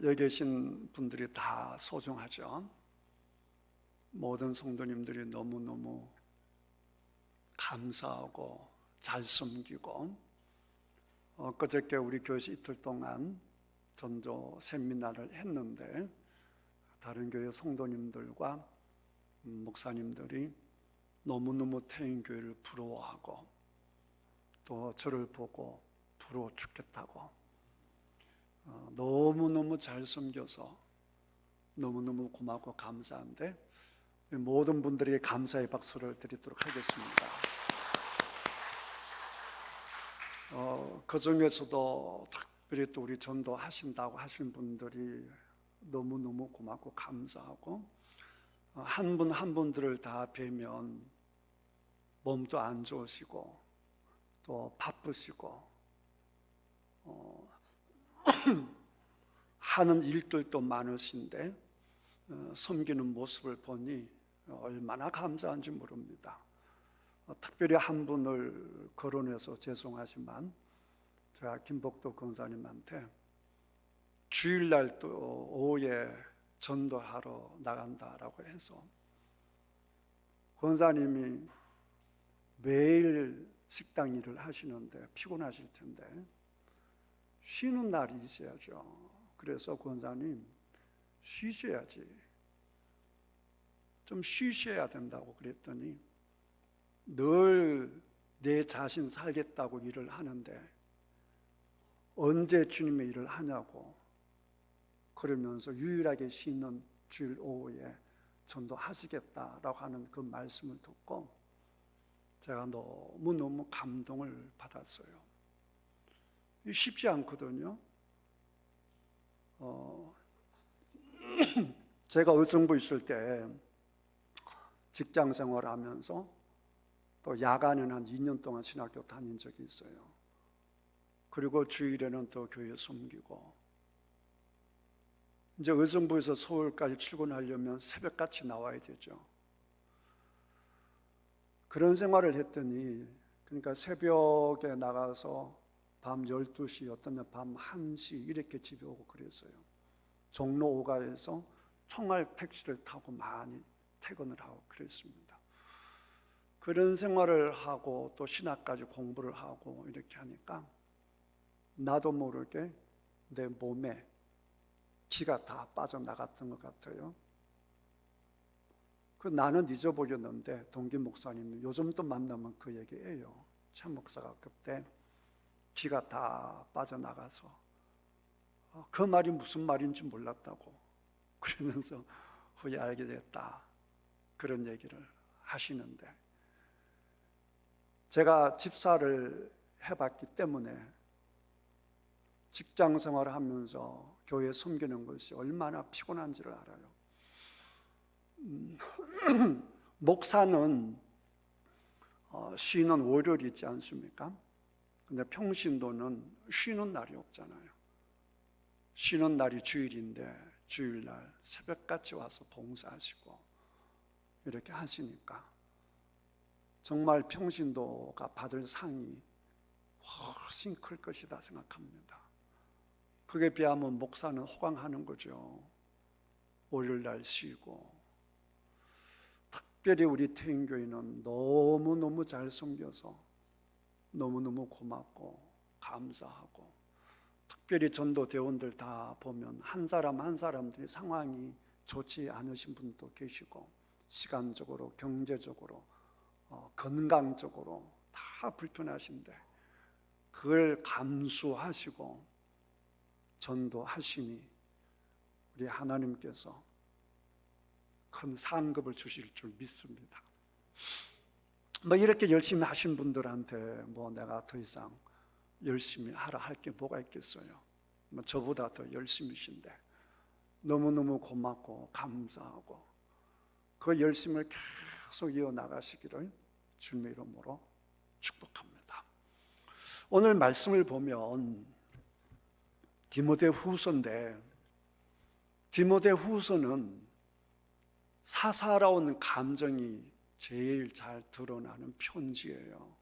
여기 계신 분들이 다 소중하죠. 모든 성도님들이 너무너무 감사하고 잘 섬기고, 그저께 우리 교회에서 이틀 동안 전도 세미나를 했는데 다른 교회 성도님들과 목사님들이 너무너무 태인교회를 부러워하고 또 저를 보고 부러워 죽겠다고 너무너무 잘 섬겨서 너무너무 고맙고 감사한데, 모든 분들에게 감사의 박수를 드리도록 하겠습니다. 그 중에서도 특별히 또 우리 전도하신다고 하신 분들이 너무너무 고맙고 감사하고, 한 분 한 분들을 다 뵈면 몸도 안 좋으시고 또 바쁘시고 하는 일들도 많으신데 섬기는 모습을 보니 얼마나 감사한지 모릅니다. 특별히 한 분을 거론해서 죄송하지만 제가 김복도 권사님한테 주일날 또 오후에 전도하러 나간다라고 해서, 권사님이 매일 식당 일을 하시는데 피곤하실 텐데 쉬는 날이 있어야죠. 그래서 권사님 쉬셔야지, 좀 쉬셔야 된다고 그랬더니 늘 내 자신 살겠다고 일을 하는데 언제 주님의 일을 하냐고 그러면서 유일하게 쉬는 주일 오후에 전도하시겠다라고 하는 그 말씀을 듣고 제가 너무너무 감동을 받았어요. 쉽지 않거든요. 제가 의정부 있을 때 직장 생활하면서 또 야간에는 한 2년 동안 신학교 다닌 적이 있어요. 그리고 주일에는 또 교회 섬기고, 이제 의정부에서 서울까지 출근하려면 새벽같이 나와야 되죠. 그런 생활을 했더니, 그러니까 새벽에 나가서 밤 12시, 어떤 날 밤 1시 이렇게 집에 오고 그랬어요. 종로 5가에서 총알 택시를 타고 많이 퇴근을 하고 그랬습니다. 그런 생활을 하고 또 신학까지 공부를 하고 이렇게 하니까 나도 모르게 내 몸에 기가 다 빠져나갔던 것 같아요. 나는 잊어버렸는데 동기 목사님이 요즘도 만나면 그 얘기해요. 참 목사가 그때 기가 다 빠져나가서 그 말이 무슨 말인지 몰랐다고 그러면서 후에 알게 됐다, 그런 얘기를 하시는데, 제가 집사를 해봤기 때문에 직장 생활을 하면서 교회 섬기는 것이 얼마나 피곤한지를 알아요. 목사는 쉬는 월요일이 있지 않습니까? 근데 평신도는 쉬는 날이 없잖아요. 쉬는 날이 주일인데 주일날 새벽같이 와서 봉사하시고 이렇게 하시니까 정말 평신도가 받을 상이 훨씬 클 것이다 생각합니다. 그에 비하면 목사는 호강하는 거죠. 월요일날 쉬고. 특별히 우리 태인교회는 너무너무 잘 섬겨서 너무너무 고맙고 감사하고, 특별히 전도대원들 다 보면 한 사람 한 사람들이 상황이 좋지 않으신 분도 계시고, 시간적으로 경제적으로 건강적으로 다 불편하신데 그걸 감수하시고 전도하시니 우리 하나님께서 큰 상급을 주실 줄 믿습니다. 이렇게 열심히 하신 분들한테 내가 더 이상 열심히 하라 할 게 뭐가 있겠어요. 저보다 더 열심히신데 너무너무 고맙고 감사하고 그 열심을 계속 이어나가시기를 주님의 이름으로 축복합니다. 오늘 말씀을 보면 디모데후서인데, 디모데후서는 사사로운 감정이 제일 잘 드러나는 편지예요.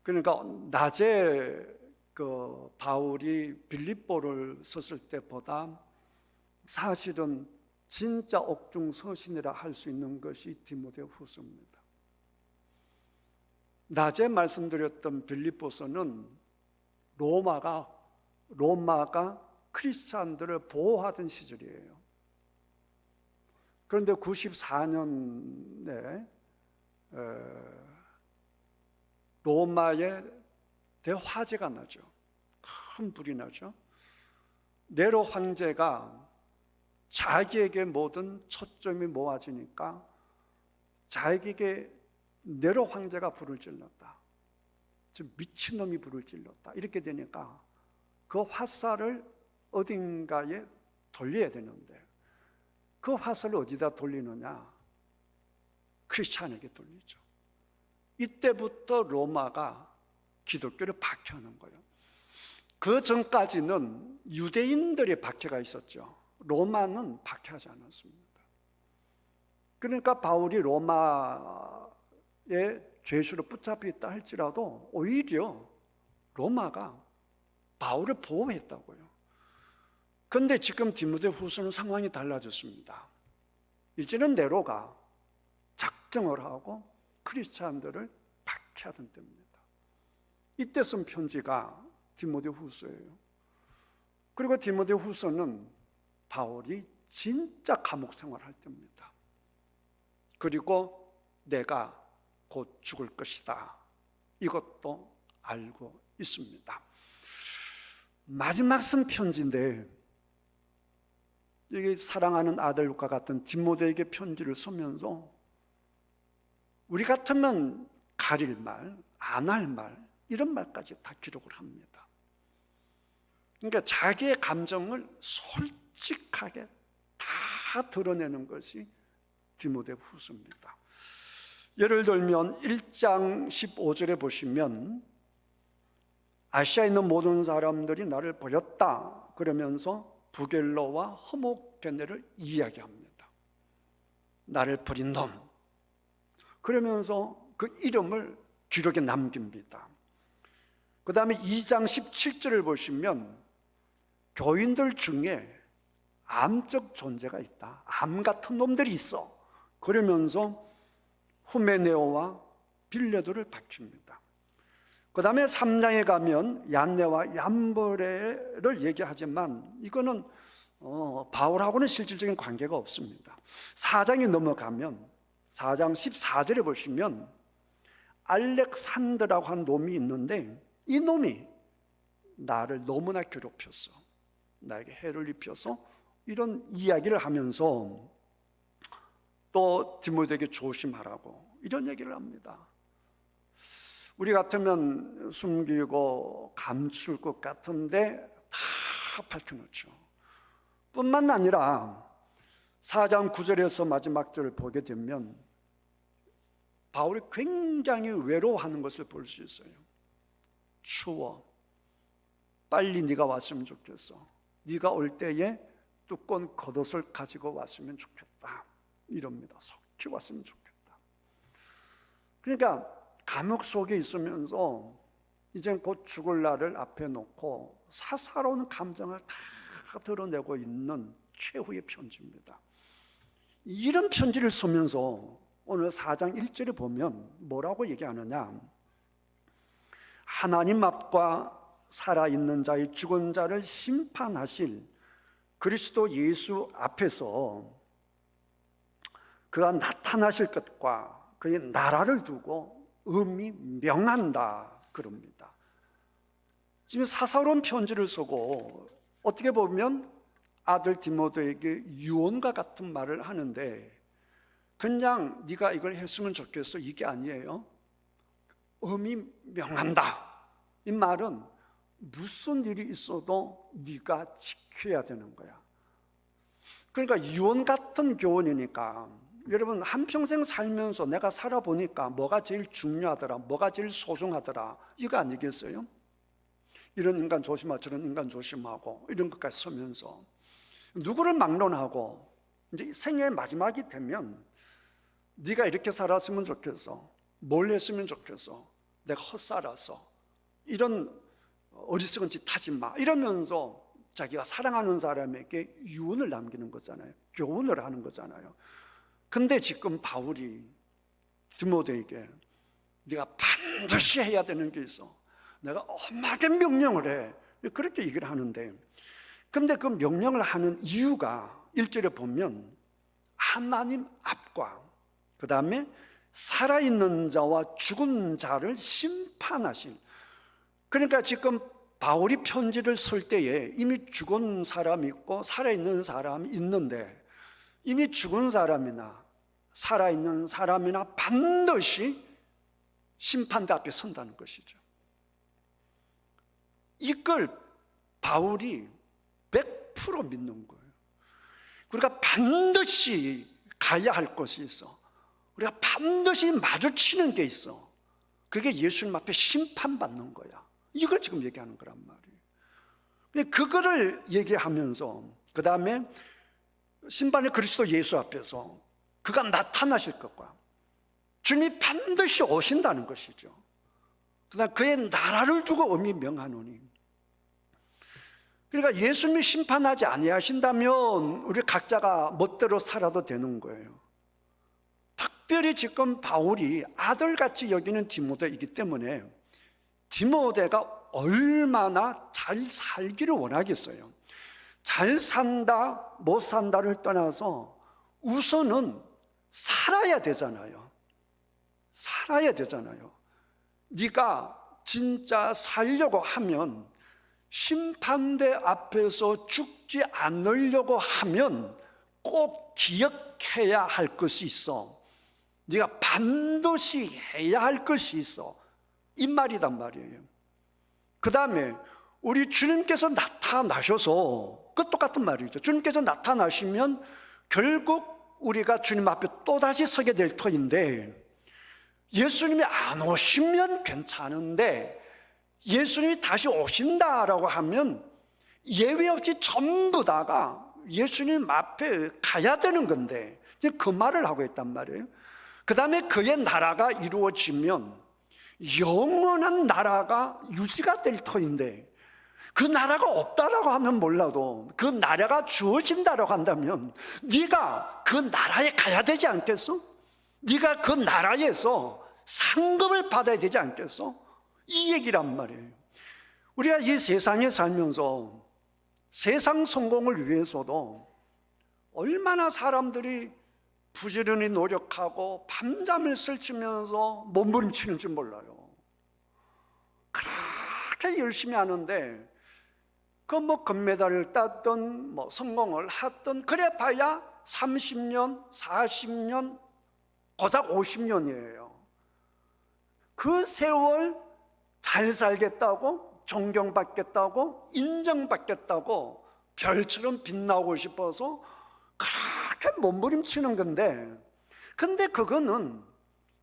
그러니까 낮에 그 바울이 빌립보를 썼을 때보다 사실은 진짜 옥중서신이라 할 수 있는 것이 디모데후서입니다. 낮에 말씀드렸던 빌립보서는 로마가 크리스찬들을 보호하던 시절이에요. 그런데 94년에 로마에 대화재가 나죠. 큰 불이 나죠. 네로 황제가 자기에게 모든 초점이 모아지니까 자기에게 네로 황제가 불을 질렀다. 즉 미친놈이 불을 질렀다. 이렇게 되니까 그 화살을 어딘가에 돌려야 되는데 그 화살을 어디다 돌리느냐? 크리스찬에게 돌리죠. 이때부터 로마가 기독교를 박해하는 거예요. 그 전까지는 유대인들의 박해가 있었죠. 로마는 박해하지 않았습니다. 그러니까 바울이 로마의 죄수로 붙잡혀 있다 할지라도 오히려 로마가 바울을 보호했다고요. 그런데 지금 디모데후서는 상황이 달라졌습니다. 이제는 네로가 작정을 하고 크리스찬들을 박해하던 때입니다. 이때 쓴 편지가 디모데후서예요. 그리고 디모데후서는 바울이 진짜 감옥 생활할 때입니다. 그리고 내가 곧 죽을 것이다. 이것도 알고 있습니다. 마지막 쓴 편지인데 이게 사랑하는 아들과 같은 디모데에게 편지를 쓰면서 우리 같으면 가릴 말, 안 할 말, 이런 말까지 다 기록을 합니다. 그러니까 자기의 감정을 솔직하게 다 드러내는 것이 디모데후서입니다. 예를 들면 1장 15절에 보시면 아시아에 있는 모든 사람들이 나를 버렸다 그러면서 부겔로와 허목게네를 이야기합니다. 나를 버린 놈. 그러면서 그 이름을 기록에 남깁니다. 그 다음에 2장 17절을 보시면 교인들 중에 암적 존재가 있다. 암 같은 놈들이 있어. 그러면서 후메네오와 빌레도를 밝힙니다. 그 다음에 3장에 가면 얀네와 얀보레를 얘기하지만 이거는 바울하고는 실질적인 관계가 없습니다. 4장에 넘어가면 4장 14절에 보시면 알렉산드라고 한 놈이 있는데 이 놈이 나를 너무나 괴롭혔어. 나에게 해를 입혀서 이런 이야기를 하면서 또 디모데에게 조심하라고 이런 얘기를 합니다. 우리 같으면 숨기고 감출 것 같은데 다 밝혀놓죠. 뿐만 아니라 4장 9절에서 마지막 절을 보게 되면 바울이 굉장히 외로워하는 것을 볼 수 있어요. 추워. 빨리 네가 왔으면 좋겠어. 네가 올 때에 두꺼운 겉옷을 가지고 왔으면 좋겠다. 이럽니다. 속히 왔으면 좋겠다. 그러니까 감옥 속에 있으면서 이젠 곧 죽을 날을 앞에 놓고 사사로운 감정을 다 드러내고 있는 최후의 편지입니다. 이런 편지를 쓰면서 오늘 4장 1절에 보면 뭐라고 얘기하느냐? 하나님 앞과 살아있는 자의 죽은 자를 심판하실 그리스도 예수 앞에서 그가 나타나실 것과 그의 나라를 두고 음이 명한다 그럽니다. 지금 사사로운 편지를 쓰고 어떻게 보면 아들 디모데에게 유언과 같은 말을 하는데 그냥 네가 이걸 했으면 좋겠어 이게 아니에요. 음이 명한다. 이 말은 무슨 일이 있어도 네가 지켜야 되는 거야. 그러니까 유언 같은 교훈이니까 여러분 한평생 살면서 내가 살아보니까 뭐가 제일 중요하더라, 뭐가 제일 소중하더라 이거 아니겠어요? 이런 인간 조심하고 저런 인간 조심하고 이런 것까지 쓰면서 누구를 막론하고 이제 생애의 마지막이 되면 네가 이렇게 살았으면 좋겠어, 뭘 했으면 좋겠어, 내가 헛살아서 이런 어리석은 짓 하지 마 이러면서 자기가 사랑하는 사람에게 유언을 남기는 거잖아요. 교훈을 하는 거잖아요. 근데 지금 바울이 디모데에게 네가 반드시 해야 되는 게 있어. 내가 엄하게 명령을 해. 그렇게 얘기를 하는데, 근데 그 명령을 하는 이유가 1절에 보면 하나님 앞과 그 다음에 살아있는 자와 죽은 자를 심판하신, 그러니까 지금 바울이 편지를 쓸 때에 이미 죽은 사람이 있고 살아있는 사람이 있는데, 이미 죽은 사람이나 살아있는 사람이나 반드시 심판대 앞에 선다는 것이죠. 이걸 바울이 100% 믿는 거예요. 우리가 반드시 가야 할 것이 있어. 우리가 반드시 마주치는 게 있어. 그게 예수님 앞에 심판받는 거야. 이걸 지금 얘기하는 거란 말이에요. 그거를 얘기하면서 그 다음에 심판의 그리스도 예수 앞에서 그가 나타나실 것과 주님이 반드시 오신다는 것이죠. 그다음 그의 나라를 두고 엄히 명하노니, 그러니까 예수님이 심판하지 아니하신다면 우리 각자가 멋대로 살아도 되는 거예요. 특별히 지금 바울이 아들같이 여기는 디모데이기 때문에 디모데가 얼마나 잘 살기를 원하겠어요. 잘 산다 못 산다를 떠나서 우선은 살아야 되잖아요. 살아야 되잖아요. 네가 진짜 살려고 하면, 심판대 앞에서 죽지 않으려고 하면 꼭 기억해야 할 것이 있어. 네가 반드시 해야 할 것이 있어. 이 말이단 말이에요. 그 다음에 우리 주님께서 나타나셔서, 그 똑같은 말이죠. 주님께서 나타나시면 결국 우리가 주님 앞에 또다시 서게 될 터인데, 예수님이 안 오시면 괜찮은데 예수님이 다시 오신다라고 하면 예외 없이 전부 다가 예수님 앞에 가야 되는 건데, 그 말을 하고 있단 말이에요. 그 다음에 그의 나라가 이루어지면 영원한 나라가 유지가 될 터인데, 그 나라가 없다라고 하면 몰라도 그 나라가 주어진다라고 한다면 네가 그 나라에 가야 되지 않겠어? 네가 그 나라에서 상급을 받아야 되지 않겠어? 이 얘기란 말이에요. 우리가 이 세상에 살면서 세상 성공을 위해서도 얼마나 사람들이 부지런히 노력하고 밤잠을 설치면서 몸부림치는지 몰라요. 그렇게 열심히 하는데 그 뭐 금메달을 땄던 뭐 성공을 했던, 그래 봐야 30년, 40년, 고작 50년이에요. 그 세월 잘 살겠다고, 존경받겠다고, 인정받겠다고, 별처럼 빛나고 싶어서 그렇게 몸부림치는 건데, 근데 그거는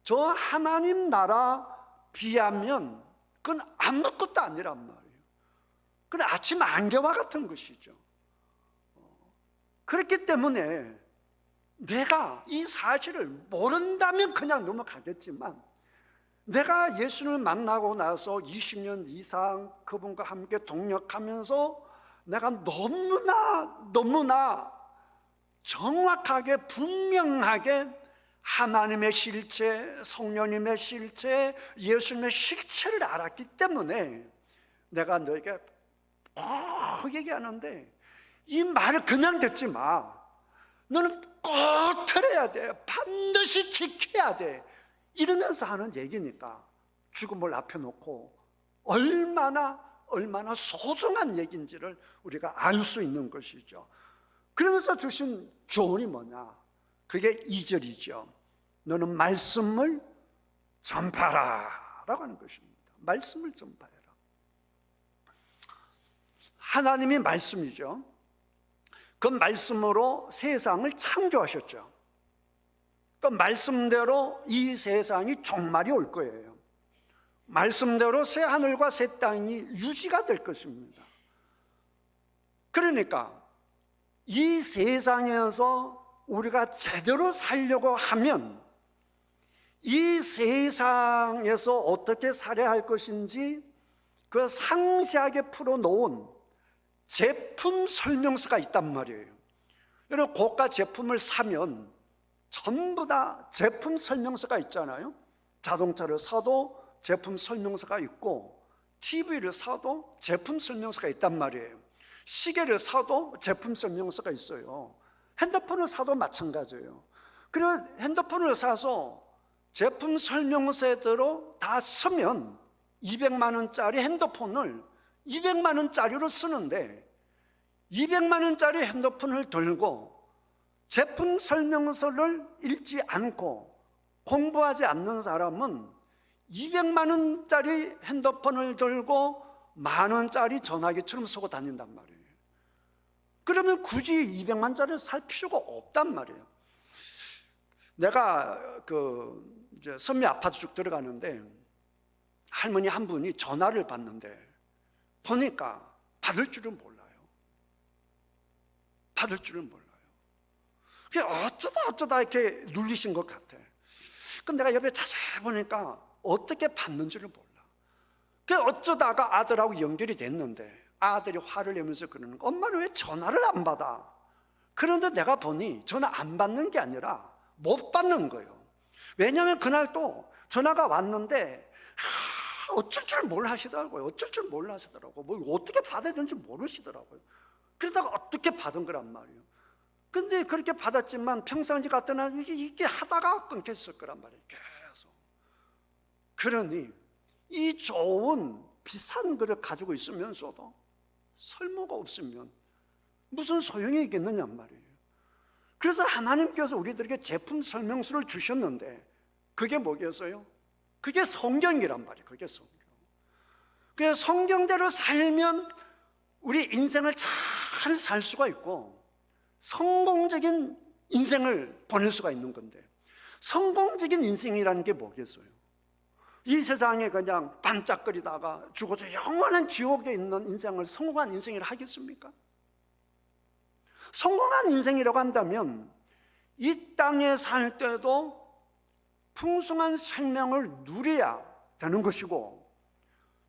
저 하나님 나라 비하면 그건 아무것도 아니란 말이에요. 그건 아침 안개와 같은 것이죠. 그렇기 때문에 내가 이 사실을 모른다면 그냥 넘어가겠지만, 내가 예수를 만나고 나서 20년 이상 그분과 함께 동역하면서 내가 너무나 정확하게 분명하게 하나님의 실체, 성령님의 실체, 예수님의 실체를 알았기 때문에 내가 너에게 꼭 얘기하는데, 이 말을 그냥 듣지 마. 너는 꼭 들어야 돼. 반드시 지켜야 돼. 이러면서 하는 얘기니까 죽음을 앞에 놓고 얼마나 소중한 얘기인지를 우리가 알 수 있는 것이죠. 그러면서 주신 교훈이 뭐냐? 그게 2절이죠. 너는 말씀을 전파라 라고 하는 것입니다. 말씀을 전파해라. 하나님이 말씀이죠. 그 말씀으로 세상을 창조하셨죠. 그 말씀대로 이 세상이 종말이 올 거예요. 말씀대로 새 하늘과 새 땅이 유지가 될 것입니다. 그러니까 이 세상에서 우리가 제대로 살려고 하면 이 세상에서 어떻게 살아야 할 것인지 그 상세하게 풀어놓은 제품 설명서가 있단 말이에요. 여러분, 고가 제품을 사면 전부 다 제품 설명서가 있잖아요. 자동차를 사도 제품 설명서가 있고, TV를 사도 제품 설명서가 있단 말이에요. 시계를 사도 제품 설명서가 있어요. 핸드폰을 사도 마찬가지예요. 그리고 핸드폰을 사서 제품 설명서대로 다 쓰면 200만 원짜리 핸드폰을 200만 원짜리로 쓰는데, 200만 원짜리 핸드폰을 들고 제품 설명서를 읽지 않고 공부하지 않는 사람은 200만 원짜리 핸드폰을 들고 만 원짜리 전화기처럼 쓰고 다닌단 말이에요. 그러면 굳이 200만 원짜리를 살 필요가 없단 말이에요. 내가 이제 선미 아파트 쭉 들어가는데 할머니 한 분이 전화를 받는데 보니까 받을 줄은 몰라요. 받을 줄은 몰라요. 어쩌다 이렇게 눌리신 것 같아. 그럼 내가 옆에 자세히 보니까 어떻게 받는지를 몰라. 어쩌다가 아들하고 연결이 됐는데 아들이 화를 내면서 그러는 거, 엄마는 왜 전화를 안 받아? 그런데 내가 보니 전화 안 받는 게 아니라 못 받는 거예요. 왜냐하면 그날 또 전화가 왔는데 어쩔 줄 몰라하시더라고요. 어쩔 줄 몰라하시더라고요. 뭐 어떻게 받아야 되는지 모르시더라고요. 그러다가 어떻게 받은 거란 말이에요. 근데 그렇게 받았지만 평상시 같더나 이게 하다가 끊겼을 거란 말이에요. 계속. 그러니 이 좋은 비싼 거를 가지고 있으면서도 설모가 없으면 무슨 소용이 있겠느냐 말이에요. 그래서 하나님께서 우리들에게 제품 설명서를 주셨는데 그게 뭐겠어요? 그게 성경이란 말이에요. 그게 성경. 그래서 성경대로 살면 우리 인생을 잘 살 수가 있고 성공적인 인생을 보낼 수가 있는 건데, 성공적인 인생이라는 게 뭐겠어요? 이 세상에 그냥 반짝거리다가 죽어서 영원한 지옥에 있는 인생을 성공한 인생이라 하겠습니까? 성공한 인생이라고 한다면 이 땅에 살 때도 풍성한 생명을 누려야 되는 것이고,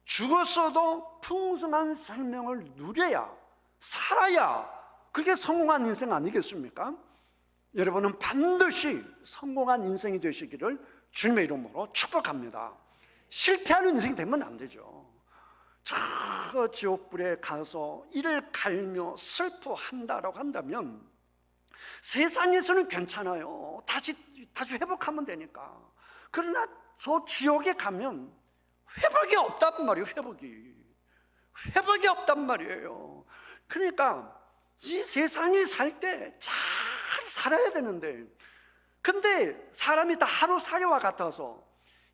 죽었어도 풍성한 생명을 누려야, 살아야 그게 성공한 인생 아니겠습니까? 여러분은 반드시 성공한 인생이 되시기를 주님의 이름으로 축복합니다. 실패하는 인생이 되면 안 되죠. 저 지옥불에 가서 이를 갈며 슬퍼한다라고 한다면 세상에서는 괜찮아요. 다시 회복하면 되니까. 그러나 저 지옥에 가면 회복이 없단 말이에요. 회복이 없단 말이에요. 그러니까 이 세상에 살 때 잘 살아야 되는데, 근데 사람이 다 하루살이와 같아서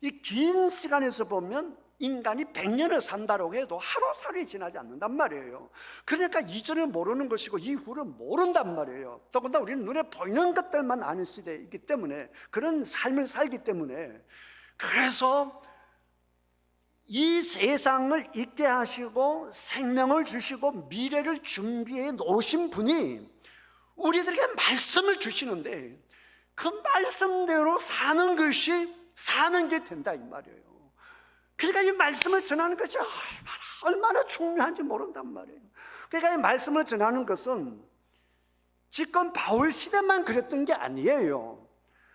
이 긴 시간에서 보면 인간이 100년을 산다고 해도 하루살이 지나지 않는단 말이에요. 그러니까 이전을 모르는 것이고 이후를 모른단 말이에요. 더군다나 우리는 눈에 보이는 것들만 아는 시대이기 때문에, 그런 삶을 살기 때문에, 그래서 이 세상을 있게 하시고 생명을 주시고 미래를 준비해 놓으신 분이 우리들에게 말씀을 주시는데, 그 말씀대로 사는 것이 사는 게 된다 이 말이에요. 그러니까 이 말씀을 전하는 것이 얼마나 중요한지 모른단 말이에요. 그러니까 이 말씀을 전하는 것은 지금 바울 시대만 그랬던 게 아니에요.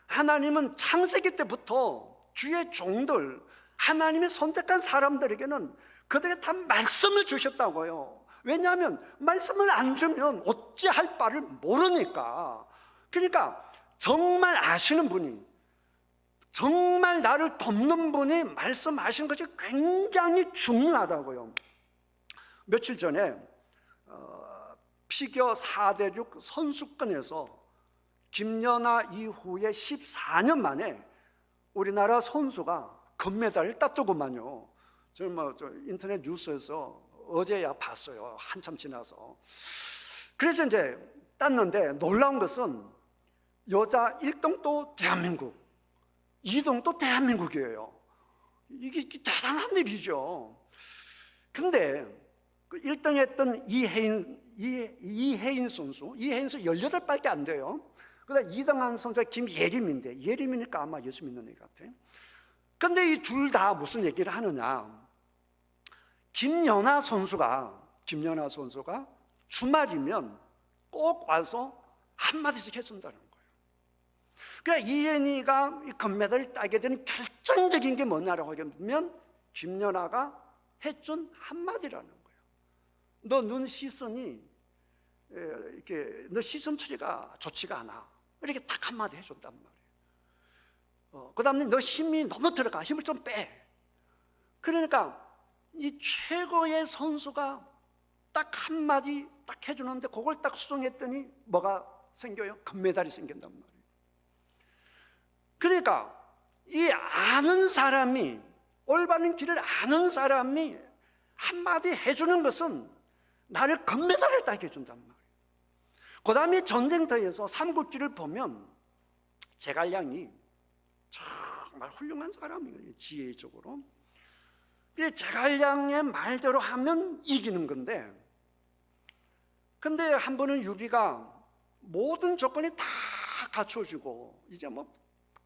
하나님은 창세기 때부터 주의 종들, 하나님의 선택한 사람들에게는 그들에게 다 말씀을 주셨다고요. 왜냐하면 말씀을 안 주면 어찌할 바를 모르니까. 그러니까 정말 아시는 분이, 정말 나를 돕는 분이 말씀하신 것이 굉장히 중요하다고요. 며칠 전에 피겨 4대6 선수권에서 김연아 이후에 14년 만에 우리나라 선수가 금메달을 땄더구만요. 저는 인터넷 뉴스에서 어제야 봤어요. 한참 지나서. 그래서 이제 땄는데 놀라운 것은 여자 1등도 대한민국, 2등도 대한민국이에요. 이게 대단한 일이죠. 근데 그 1등 했던 이혜인 선수 18밖에 안 돼요. 그다음 2등 한 선수가 김예림인데, 예림이니까 아마 예수 믿는 애 같아. 근데 이 둘 다 무슨 얘기를 하느냐, 김연아 선수가 주말이면 꼭 와서 한마디씩 해준다는 거예요. 그러니까 이은희가 금메달을 따게 되는 결정적인 게 뭐냐라고 하면 김연아가 해준 한마디라는 거예요. 너 눈 시선이 이렇게 너 시선 처리가 좋지가 않아. 이렇게 딱 한마디 해줬단 말이에요. 그 다음에 너 힘이 너무 들어가. 힘을 좀 빼. 그러니까 이 최고의 선수가 딱 한마디 딱 해주는데 그걸 딱 수정했더니 뭐가 생겨요? 금메달이 생긴단 말이에요. 그러니까 이 아는 사람이, 올바른 길을 아는 사람이 한마디 해주는 것은 나를 금메달을 따게 해준단 말이에요. 그 다음에 전쟁터에서 삼국지를 보면 제갈량이 정말 훌륭한 사람이에요. 지혜적으로. 제갈량의 말대로 하면 이기는 건데, 근데 한 번은 유비가 모든 조건이 다 갖춰지고 이제 뭐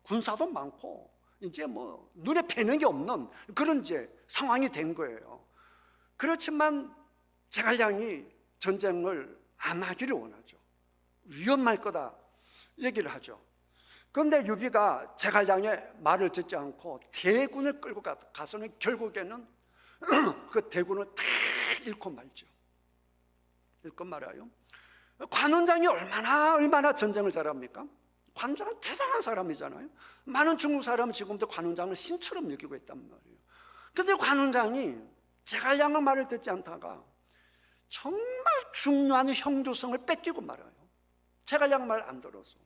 군사도 많고 이제 뭐 눈에 뵈는 게 없는 그런 이제 상황이 된 거예요. 그렇지만 제갈량이 전쟁을 안 하기를 원하죠. 위험할 거다 얘기를 하죠. 그런데 유비가 제갈량의 말을 듣지 않고 대군을 끌고 가서는 결국에는 그 대군을 다 잃고 말죠. 잃고 말아요. 관운장이 얼마나 전쟁을 잘합니까? 관운장은 대단한 사람이잖아요. 많은 중국 사람은 지금도 관운장을 신처럼 여기고 있단 말이에요. 그런데 관운장이 제갈량의 말을 듣지 않다가 정말 중요한 형주성을 뺏기고 말아요. 제갈량 말 안 들어서.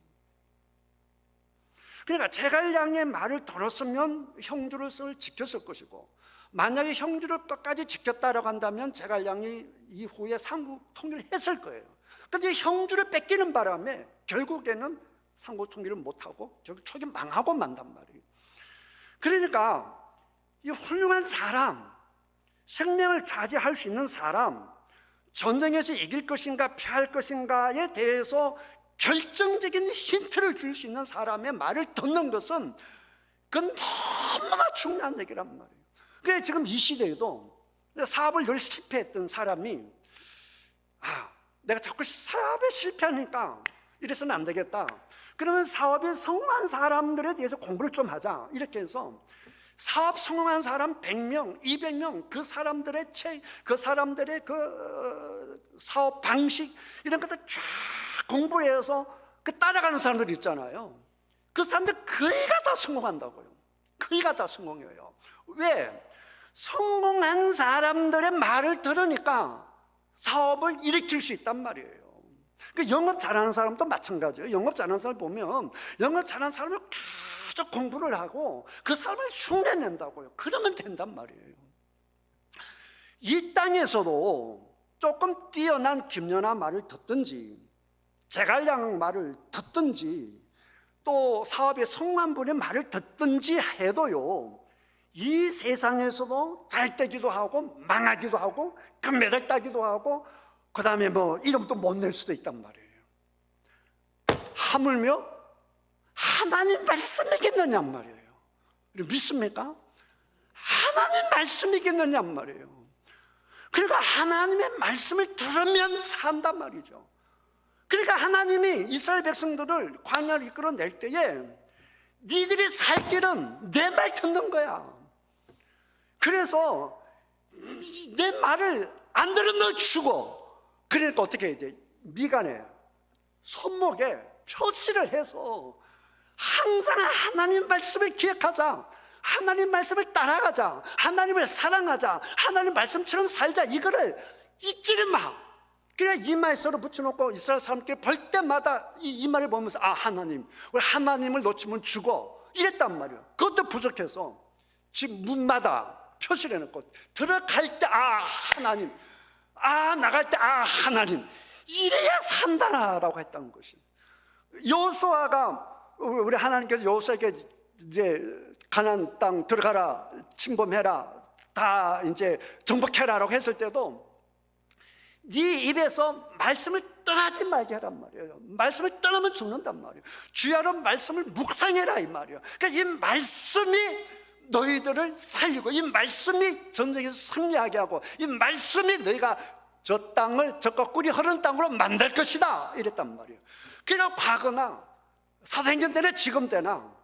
그러니까 제갈량의 말을 들었으면 형주를 지켰을 것이고, 만약에 형주를 끝까지 지켰다라고 한다면 제갈량이 이후에 삼국 통일을 했을 거예요. 그런데 형주를 뺏기는 바람에 결국에는 삼국 통일을 못하고 결국 초기 망하고 만단 말이에요. 그러니까 이 훌륭한 사람, 생명을 차지할 수 있는 사람, 전쟁에서 이길 것인가 피할 것인가에 대해서 결정적인 힌트를 줄 수 있는 사람의 말을 듣는 것은 그건 너무나 중요한 얘기란 말이에요. 그래서 지금 이 시대에도 사업을 열 실패했던 사람이 내가 자꾸 사업에 실패하니까 이래서는 안 되겠다. 그러면 사업에 성공한 사람들에 대해서 공부를 좀 하자. 이렇게 해서 사업 성공한 사람 100명, 200명 그 사람들의 그 사업 방식 이런 것들 쫙 공부를 해서 그 따라가는 사람들 있잖아요. 그 사람들 거의가 다 성공한다고요. 거의가 다 성공해요. 왜? 성공한 사람들의 말을 들으니까 사업을 일으킬 수 있단 말이에요. 그 영업 잘하는 사람도 마찬가지예요. 영업 잘하는 사람 보면 영업 잘하는 사람을 계속 공부를 하고 그 사람을 흉내낸다고요. 그러면 된단 말이에요. 이 땅에서도 조금 뛰어난 김연아 말을 듣든지 제갈량 말을 듣든지 또 사업에 성공한 분의 말을 듣든지 해도요, 이 세상에서도 잘 되기도 하고 망하기도 하고 금메달 따기도 하고 그 다음에 뭐 이름도 못 낼 수도 있단 말이에요. 하물며 하나님 말씀이겠느냐 말이에요. 믿습니까? 하나님 말씀이겠느냐 말이에요. 그러니까 하나님의 말씀을 들으면 산단 말이죠. 그러니까 하나님이 이스라엘 백성들을 광야를 이끌어낼 때에 니들이 살 길은 내 말 듣는 거야. 그래서 내 말을 안 들은 너 죽어. 그러니까 어떻게 해야 돼? 미간에 손목에 표시를 해서 항상 하나님 말씀을 기억하자, 하나님 말씀을 따라가자, 하나님을 사랑하자, 하나님 말씀처럼 살자, 이거를 잊지를 마. 그냥 이마에 썰어 붙여놓고 이스라엘 사람께 볼 때마다 이 이마를 보면서 하나님, 우리 하나님을 놓치면 죽어 이랬단 말이에요. 그것도 부족해서 집 문마다 표시를 해놓고 들어갈 때 하나님, 나갈 때 하나님, 이래야 산다라고 했다는 것이. 여호수아가 우리 하나님께서 여호수아에게 이제 가나안 땅 들어가라, 침범해라, 다 이제 정복해라라고 했을 때도 네 입에서 말씀을 떠나지 말게 하란 말이에요. 말씀을 떠나면 죽는단 말이에요. 주야로 말씀을 묵상해라 이 말이에요. 그러니까 이 말씀이 너희들을 살리고 이 말씀이 전쟁에서 승리하게 하고 이 말씀이 너희가 저 땅을 젖과 꿀이 흐르는 땅으로 만들 것이다 이랬단 말이에요. 그러니까 과거나 사도행전 때나 지금 때나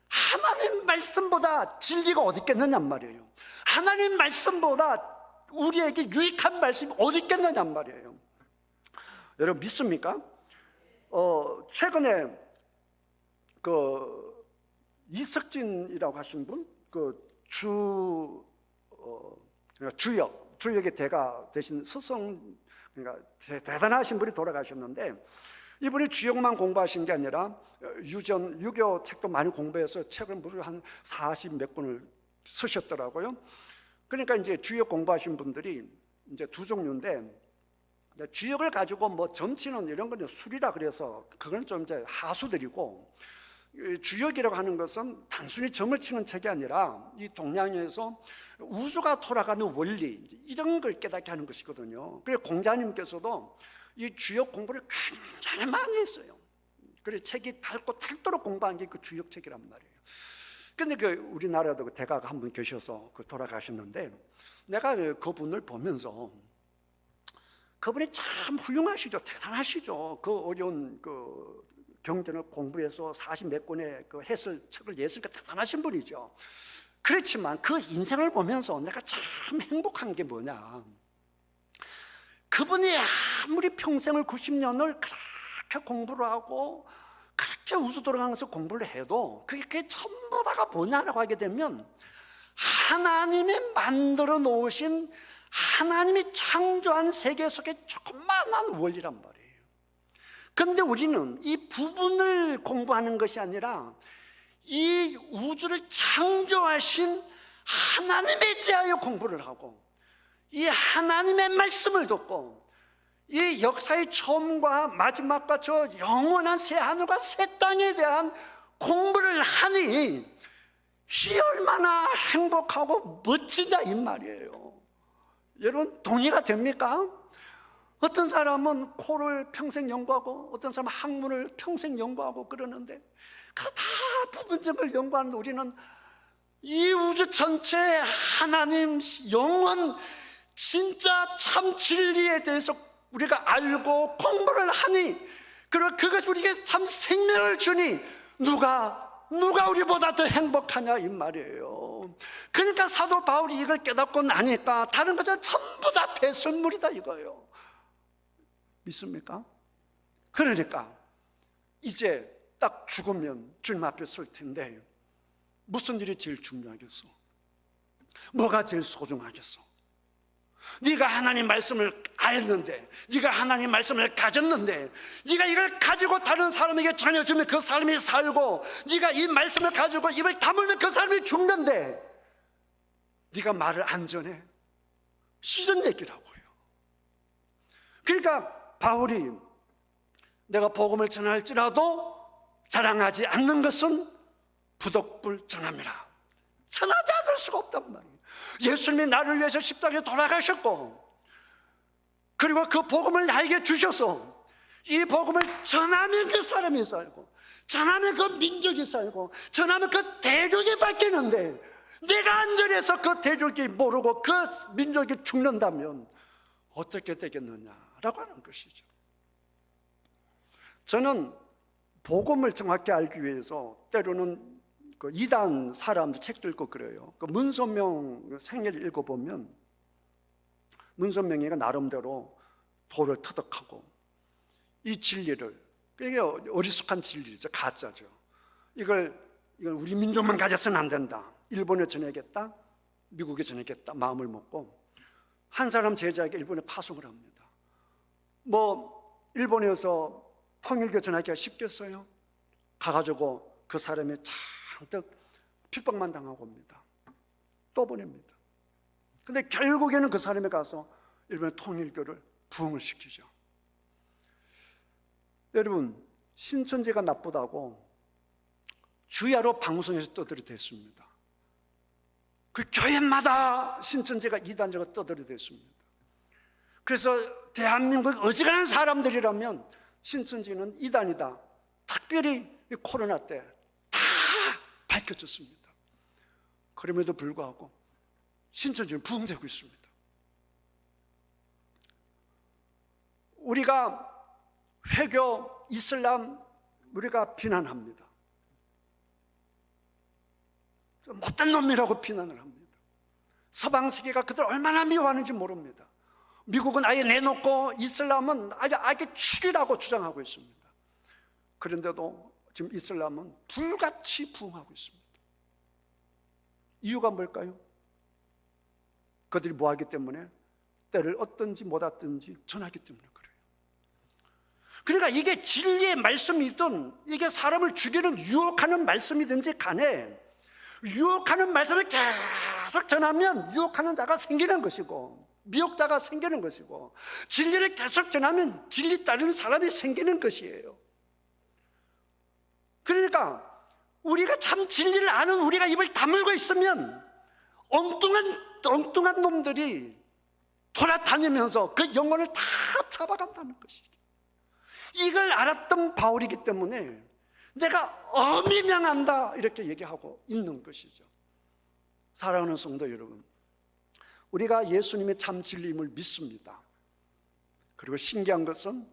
하나님 말씀보다 진리가 어디 있겠느냔 말이에요. 하나님 말씀보다 우리에게 유익한 말씀이 어디 있겠느냔 말이에요. 여러분 믿습니까? 최근에 그 이석진이라고 하신 분, 그 주역의 대가 되신 스승, 그러니까 대단하신 분이 돌아가셨는데, 이분이 주역만 공부하신 게 아니라 유교 책도 많이 공부해서 책을 무려 한 40 몇 권을 쓰셨더라고요. 그러니까 이제 주역 공부하신 분들이 이제 두 종류인데, 주역을 가지고 뭐 점치는 이런 건 술이라 그래서 그건 좀 이제 하수들이고, 주역이라고 하는 것은 단순히 점을 치는 책이 아니라 이 동양에서 우주가 돌아가는 원리 이런 걸 깨닫게 하는 것이거든요. 그래서 공자님께서도 이 주역 공부를 굉장히 많이 했어요. 그래서 책이 닳고 닳도록 공부한 게 그 주역 책이란 말이에요. 근데 그 우리나라도 그 대가가 한 분 계셔서 그 돌아가셨는데, 내가 그분을 보면서 그분이 참 훌륭하시죠. 대단하시죠. 그 어려운 그 경전을 공부해서 40 몇 권의 그 책을 냈으니까 대단하신 분이죠. 그렇지만 그 인생을 보면서 내가 참 행복한 게 뭐냐, 그분이 아무리 평생을 90년을 그렇게 공부를 하고 그렇게 우주 돌아가면서 공부를 해도 그게 전부 다가 뭐냐라고 하게 되면 하나님이 만들어 놓으신, 하나님이 창조한 세계 속에 조그마한 원리란 말이에요. 그런데 우리는 이 부분을 공부하는 것이 아니라 이 우주를 창조하신 하나님에 대하여 공부를 하고 이 하나님의 말씀을 듣고 이 역사의 처음과 마지막과 저 영원한 새 하늘과 새 땅에 대한 공부를 하니 이 얼마나 행복하고 멋지냐 이 말이에요. 여러분 동의가 됩니까? 어떤 사람은 코를 평생 연구하고 어떤 사람은 학문을 평생 연구하고 그러는데 그 다 부분적을 연구하는 우리는 이 우주 전체의 하나님 영원 진짜 참 진리에 대해서 우리가 알고 공부를 하니, 그리고 그것이 우리에게 참 생명을 주니 누가 우리보다 더 행복하냐 이 말이에요. 그러니까 사도 바울이 이걸 깨닫고 나니까 다른 것은 전부 다 배설물이다 이거예요. 믿습니까? 그러니까 이제 딱 죽으면 주님 앞에 설 텐데 무슨 일이 제일 중요하겠어? 뭐가 제일 소중하겠어? 네가 하나님 말씀을 알는데, 네가 하나님 말씀을 가졌는데, 네가 이걸 가지고 다른 사람에게 전해주면 그 사람이 살고, 네가 이 말씀을 가지고 입을 다물면 그 사람이 죽는데 네가 말을 안 전해? 이런 얘기라고요. 그러니까 바울이 내가 복음을 전할지라도 자랑하지 않는 것은 부덕불 전함이라. 전하지 않을 수가 없단 말이에요. 예수님이 나를 위해서 십자가에 돌아가셨고, 그리고 그 복음을 나에게 주셔서 이 복음을 전하면 그 사람이 살고, 전하면 그 민족이 살고, 전하면 그 대륙이 바뀌는데 내가 안 전해서 그 대륙이 모르고 그 민족이 죽는다면 어떻게 되겠느냐라고 하는 것이죠. 저는 복음을 정확히 알기 위해서 때로는 그 이단 사람들 책도 읽고 그래요. 그 문선명 생애를 읽어보면 문선명이가 나름대로 도를 터득하고 이 진리를, 이게 어리숙한 진리죠, 가짜죠. 이걸 우리 민족만 가져서는 안 된다. 일본에 전해야겠다, 미국에 전해야겠다 마음을 먹고 한 사람 제자에게 일본에 파송을 합니다. 뭐 일본에서 통일교 전하기가 쉽겠어요? 가가지고 그 사람이 잔뜩 핍박만 당하고 옵니다. 또 보냅니다. 근데 결국에는 그 사람이 가서 일본의 통일교를 부흥을 시키죠. 여러분, 신천지가 나쁘다고 주야로 방송에서 떠들어댔습니다. 그 교회마다 신천지가 이단자가 떠들어댔습니다. 그래서 대한민국 어지간한 사람들이라면 신천지는 이단이다, 특별히 코로나 때 다 밝혀졌습니다. 그럼에도 불구하고 신천지는 부흥되고 있습니다. 우리가 회교, 이슬람 우리가 비난합니다. 못된 놈이라고 비난을 합니다. 서방 세계가 그들 얼마나 미워하는지 모릅니다. 미국은 아예 내놓고 이슬람은 아예 죽이라고 주장하고 있습니다. 그런데도 지금 이슬람은 불같이 부흥하고 있습니다. 이유가 뭘까요? 그들이 뭐하기 때문에? 때를 얻든지 못 얻든지 전하기 때문에 그래요. 그러니까 이게 진리의 말씀이든 이게 사람을 죽이는 유혹하는 말씀이든지 간에 유혹하는 말씀을 계속 전하면 유혹하는 자가 생기는 것이고 미혹자가 생기는 것이고 진리를 계속 전하면 진리 따르는 사람이 생기는 것이에요. 그러니까 우리가 참 진리를 아는 우리가 입을 다물고 있으면 엉뚱한 놈들이 돌아다니면서 그 영혼을 다 잡아간다는 것이죠. 이걸 알았던 바울이기 때문에 내가 엄히 명한다 이렇게 얘기하고 있는 것이죠. 사랑하는 성도 여러분, 우리가 예수님의 참 진리임을 믿습니다. 그리고 신기한 것은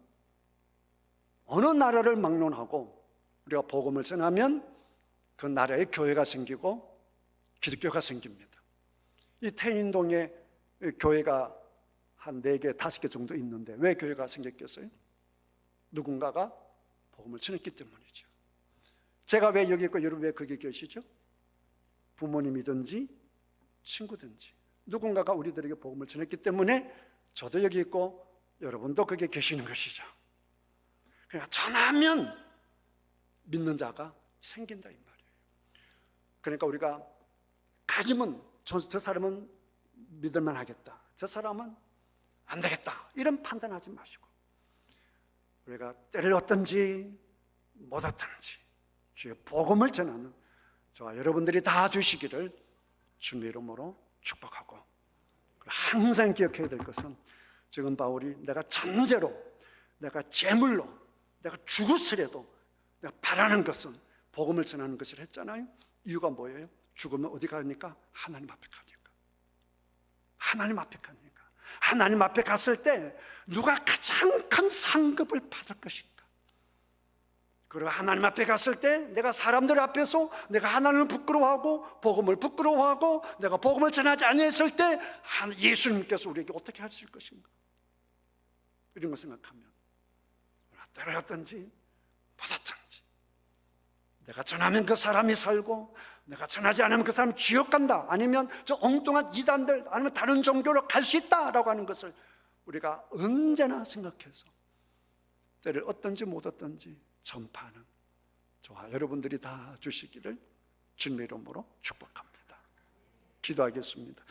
어느 나라를 막론하고 우리가 복음을 전하면 그 나라에 교회가 생기고 기독교가 생깁니다. 이 태인동에 교회가 한 4개, 5개 정도 있는데 왜 교회가 생겼겠어요? 누군가가 복음을 전했기 때문이죠. 제가 왜 여기 있고 여러분 왜 거기 계시죠? 부모님이든지 친구든지 누군가가 우리들에게 복음을 전했기 때문에 저도 여기 있고 여러분도 거기에 계시는 것이죠. 그러니까 전하면 믿는 자가 생긴다 이 말이에요. 그러니까 우리가 가지면 저 사람은 믿을만 하겠다, 저 사람은 안 되겠다 이런 판단하지 마시고 우리가 때를 얻든지 못 얻든지 주의 복음을 전하는 저와 여러분들이 다 되시기를 주님의 이름으로 축복하고, 항상 기억해야 될 것은 지금 바울이 내가 전제로, 내가 제물로, 내가 죽었으려도 내가 바라는 것은 복음을 전하는 것을 했잖아요. 이유가 뭐예요? 죽으면 어디 가니까? 하나님 앞에 가니까. 하나님 앞에 가니까. 하나님 앞에 갔을 때 누가 가장 큰 상급을 받을 것인가? 그리고 하나님 앞에 갔을 때 내가 사람들 앞에서 내가 하나님을 부끄러워하고 복음을 부끄러워하고 내가 복음을 전하지 아니했을 때 예수님께서 우리에게 어떻게 하실 것인가? 이런 거 생각하면 때를 얻든지 받았든지 내가 전하면 그 사람이 살고 내가 전하지 않으면 그 사람 지옥 간다, 아니면 저 엉뚱한 이단들 아니면 다른 종교로 갈 수 있다라고 하는 것을 우리가 언제나 생각해서 때를 얻든지 못 얻든지 전파하는 저와 여러분들이 다 주시기를 주님의 이름으로 축복합니다. 기도하겠습니다.